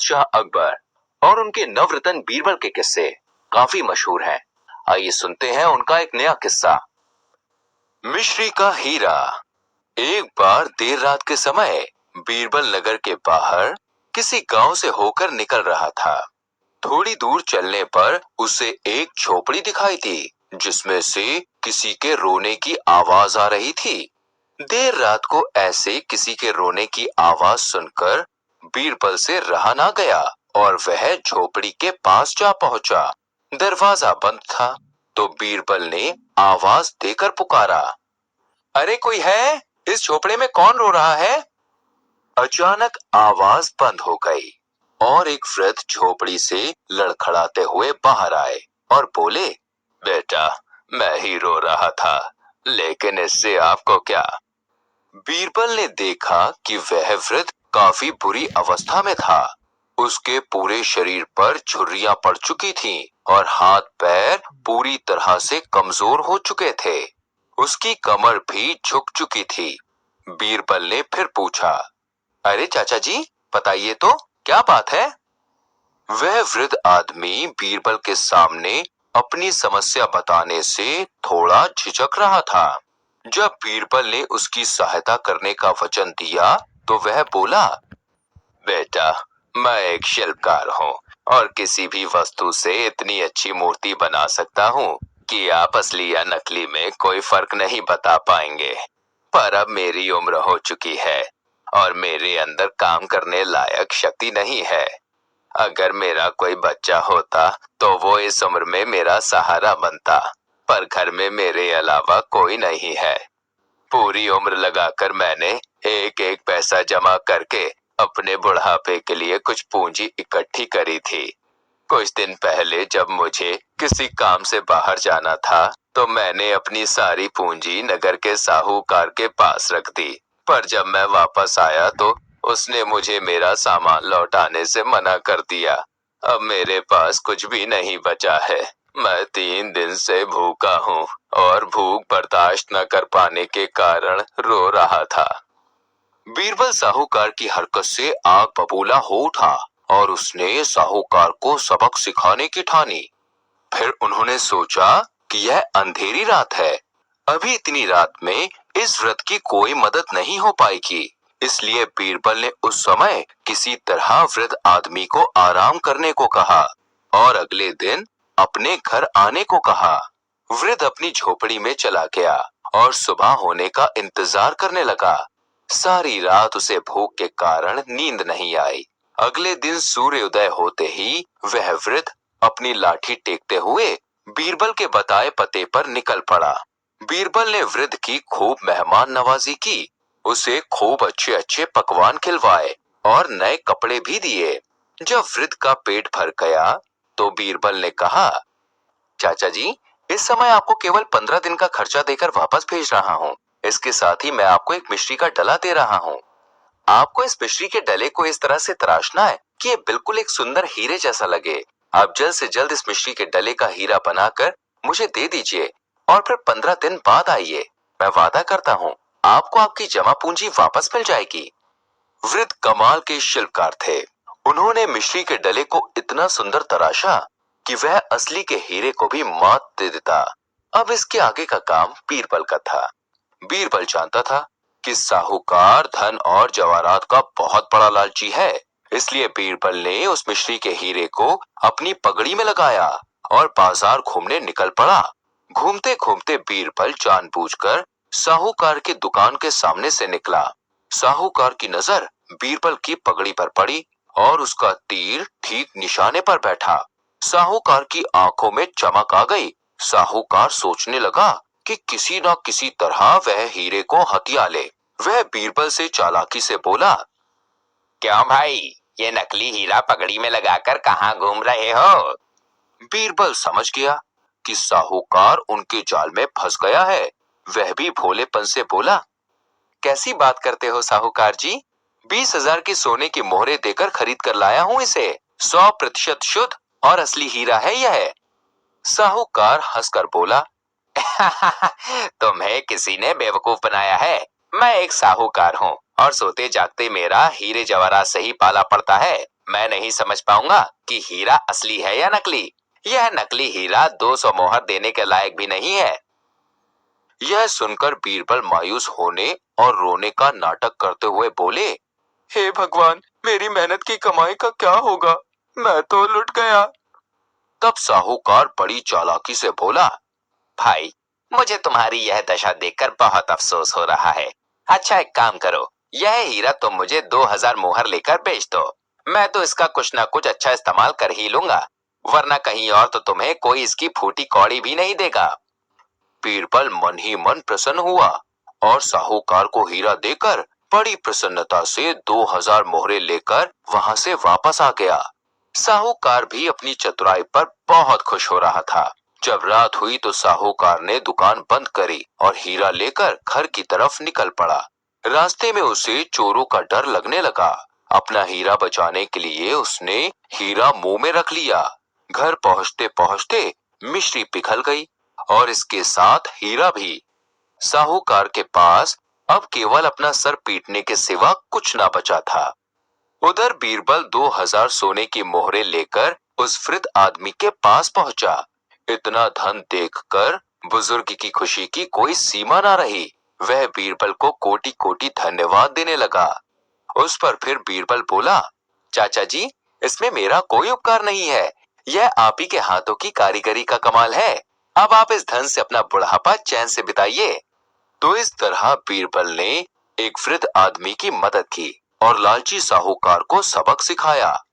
बादशाह अकबर और उनके नवरत्न बीरबल के किस्से काफी मशहूर हैं। आइए सुनते हैं उनका एक नया किस्सा। मिश्री का हीरा। एक बार देर रात के समय बीरबल नगर के बाहर किसी गांव से होकर निकल रहा था। थोड़ी दूर चलने पर उसे एक झोपड़ी दिखाई दी जिसमें से किसी के रोने की आवाज आ रही थी। देर रात को ऐसे किसी के रोने की आवाज सुनकर बीरबल से रहा ना गया और वह झोपड़ी के पास जा पहुंचा। दरवाजा बंद था तो बीरबल ने आवाज देकर पुकारा, अरे कोई है? इस झोपड़े में कौन रो रहा है? अचानक आवाज बंद हो गई और एक वृद्ध झोपड़ी से लड़खड़ाते हुए बाहर आए और बोले, बेटा मैं ही रो रहा था, लेकिन इससे आपको क्या? बीरबल ने देखा कि वह वृद्ध काफी बुरी अवस्था में था। उसके पूरे शरीर पर झुर्रियां पड़ चुकी थीं और हाथ पैर पूरी तरह से कमजोर हो चुके थे। उसकी कमर भी झुक चुकी थी। बीरबल ने फिर पूछा, अरे चाचा जी बताइए तो क्या बात है? वह वृद्ध आदमी बीरबल के सामने अपनी समस्या बताने से थोड़ा झिझक रहा था। जब बीरबल ने उसकी सहायता करने का वचन दिया तो वह बोला, बेटा मैं एक शिल्पकार हूँ और किसी भी वस्तु से इतनी अच्छी मूर्ति बना सकता हूँ कि आप असली या नकली में कोई फर्क नहीं बता पाएंगे। पर अब मेरी उम्र हो चुकी है और मेरे अंदर काम करने लायक शक्ति नहीं है। अगर मेरा कोई बच्चा होता तो वो इस उम्र में मेरा सहारा बनता, पर घर में मेरे अलावा कोई नहीं है। पूरी उम्र लगाकर मैंने एक एक पैसा जमा करके अपने बुढ़ापे के लिए कुछ पूंजी इकट्ठी करी थी। कुछ दिन पहले जब मुझे किसी काम से बाहर जाना था तो मैंने अपनी सारी पूंजी नगर के साहूकार के पास रख दी, पर जब मैं वापस आया तो उसने मुझे मेरा सामान लौटाने से मना कर दिया। अब मेरे पास कुछ भी नहीं बचा है। मैं 3 दिन से भूखा हूँ और भूख बर्दाश्त न कर पाने के कारण रो रहा था। बीरबल साहूकार की हरकत से आग बबूला हो उठा और उसने साहूकार को सबक सिखाने की ठानी। फिर उन्होंने सोचा कि यह अंधेरी रात है, अभी इतनी रात में इस वृद्ध की कोई मदद नहीं हो पाएगी। इसलिए बीरबल ने उस समय किसी तरह वृद्ध आदमी को आराम करने को कहा और अगले दिन अपने घर आने को कहा। वृद्ध अपनी झोपड़ी में चला गया और सुबह होने का इंतजार करने लगा। सारी रात उसे भूख के कारण नींद नहीं आई। अगले दिन सूर्योदय होते ही वह वृद्ध अपनी लाठी टेकते हुए बीरबल के बताए पते पर निकल पड़ा। बीरबल ने वृद्ध की खूब मेहमान नवाजी की, उसे खूब अच्छे अच्छे पकवान खिलवाए और नए कपड़े भी दिए। जब वृद्ध का पेट भर गया तो बीरबल ने कहा, चाचा जी इस समय आपको केवल 15 दिन का खर्चा देकर वापस भेज रहा हूँ। इसके साथ ही मैं आपको एक मिश्री का डला दे रहा हूँ। आपको इस मिश्री के डले को इस तरह से तराशना है कि ये बिल्कुल एक सुंदर हीरे जैसा लगे। आप जल्द से जल्द इस मिश्री के डले का हीरा बनाकर मुझे दे दीजिए और फिर 15 दिन बाद आइए। मैं वादा करता हूँ आपको आपकी जमा पूंजी वापस मिल जाएगी। वृद्ध कमाल के शिल्पकार थे। उन्होंने मिश्री के डले को इतना सुंदर तराशा कि वह असली के हीरे को भी मात दे देता। अब इसके आगे का काम बीरबल का था। बीरबल जानता था कि साहूकार धन और जवाहरात का बहुत बड़ा लालची है। इसलिए बीरबल ने उस मिश्री के हीरे को अपनी पगड़ी में लगाया और बाजार घूमने निकल पड़ा। घूमते घूमते बीरबल जानबूझकर साहूकार की दुकान के सामने से निकला। साहूकार की नजर बीरबल की पगड़ी पर पड़ी और उसका तीर ठीक निशाने पर बैठा। साहूकार की आंखों में चमक आ गई। साहूकार सोचने लगा कि किसी न किसी तरह वह हीरे को हथिया ले। वह बीरबल से चालाकी से बोला, क्यों भाई ये नकली हीरा पगड़ी में लगाकर कहाँ घूम रहे हो? बीरबल समझ गया कि साहूकार उनके जाल में फंस गया है। वह भी भोलेपन से बोला, कैसी बात करते हो साहूकार जी? 20,000 की सोने की मोहरें देकर खरीद कर लाया हूँ इसे। 100% शुद्ध और असली हीरा है यह। साहूकार हंसकर बोला, तुम्हें किसी ने बेवकूफ बनाया है। मैं एक साहूकार हूँ और सोते जागते मेरा हीरे जवाहरात से ही पाला पड़ता है। मैं नहीं समझ पाऊंगा कि हीरा असली है या नकली। यह नकली हीरा 200 मोहर देने के लायक भी नहीं है। यह सुनकर बीरबल मायूस होने और रोने का नाटक करते हुए बोले, हे भगवान, मेरी मेहनत की कमाई का क्या होगा? मैं तो लुट गया। तब साहूकार बड़ी चालाकी से बोला, भाई, मुझे तुम्हारी यह दशा देखकर बहुत अफसोस हो रहा है। अच्छा, एक काम करो, यह हीरा तुम मुझे 2000 मोहर लेकर बेच दो। मैं तो इसका कुछ ना कुछ अच्छा इस्तेमाल कर ही लूंगा, वरना कहीं और तो तुम्हें कोई इसकी फूटी कौड़ी भी नहीं देगा। बीरबल मन ही मन प्रसन्न हुआ और साहूकार को हीरा देकर बड़ी प्रसन्नता से 2000 मोहरे लेकर वहां से वापस आ गया। साहूकार भी अपनी चतुराई पर बहुत खुश हो रहा था। जब रात हुई तो साहूकार ने दुकान बंद करी और हीरा लेकर घर की तरफ निकल पड़ा। रास्ते में उसे चोरों का डर लगने लगा। अपना हीरा बचाने के लिए उसने हीरा मुंह में रख लिया। घर पहुंचते पहुंचते मिश्री पिघल गई और इसके साथ हीरा भी। साहूकार के पास अब केवल अपना सर पीटने के सिवा कुछ ना बचा था। उधर बीरबल 2000 सोने की मोहरे लेकर उस वृद्ध आदमी के पास पहुंचा। इतना धन देखकर बुजुर्ग की खुशी की कोई सीमा ना रही। वह बीरबल को कोटि कोटि धन्यवाद देने लगा। उस पर फिर बीरबल बोला, चाचा जी, इसमें मेरा कोई उपकार नहीं है। यह आप ही के हाथों की कारीगरी का कमाल है। अब आप इस धन से अपना बुढ़ापा चैन से बिताइए। तो इस तरह बीरबल ने एक वृद्ध आदमी की मदद की और लालची साहूकार को सबक सिखाया।